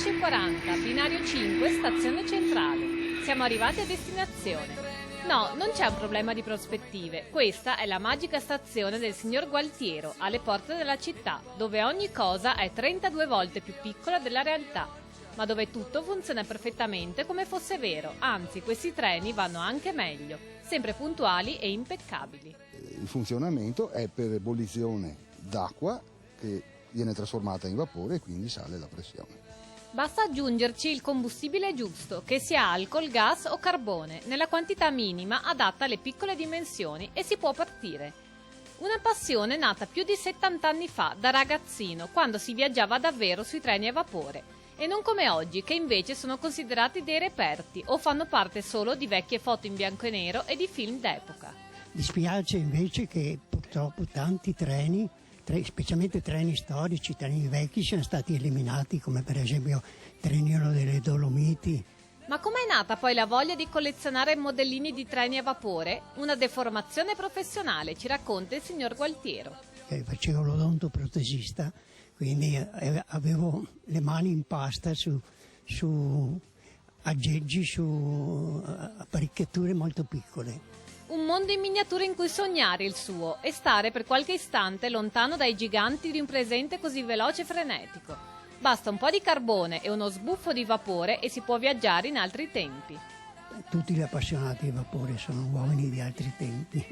11:40, binario 5, stazione centrale. Siamo arrivati a destinazione. No, non c'è un problema di prospettive. Questa è la magica stazione del signor Gualtiero, alle porte della città, dove ogni cosa è 32 volte più piccola della realtà, ma dove tutto funziona perfettamente come fosse vero. Anzi, questi treni vanno anche meglio, sempre puntuali e impeccabili. Il funzionamento è per ebollizione d'acqua che viene trasformata in vapore e quindi sale la pressione. Basta aggiungerci il combustibile giusto, che sia alcol, gas o carbone, nella quantità minima adatta alle piccole dimensioni e si può partire. Una passione nata più di 70 anni fa da ragazzino, quando si viaggiava davvero sui treni a vapore, e non come oggi, che invece sono considerati dei reperti o fanno parte solo di vecchie foto in bianco e nero e di film d'epoca. Dispiace invece che purtroppo tanti treni, specialmente treni storici, treni vecchi, siano stati eliminati, come per esempio il Trenino delle Dolomiti. Ma com'è nata poi la voglia di collezionare modellini di treni a vapore? Una deformazione professionale, ci racconta il signor Gualtiero. Facevo l'odontoprotesista, quindi avevo le mani in pasta su aggeggi, su apparecchiature molto piccole. Un mondo in miniatura in cui sognare il suo e stare per qualche istante lontano dai giganti di un presente così veloce e frenetico. Basta un po' di carbone e uno sbuffo di vapore e si può viaggiare in altri tempi. Tutti gli appassionati di vapore sono uomini di altri tempi.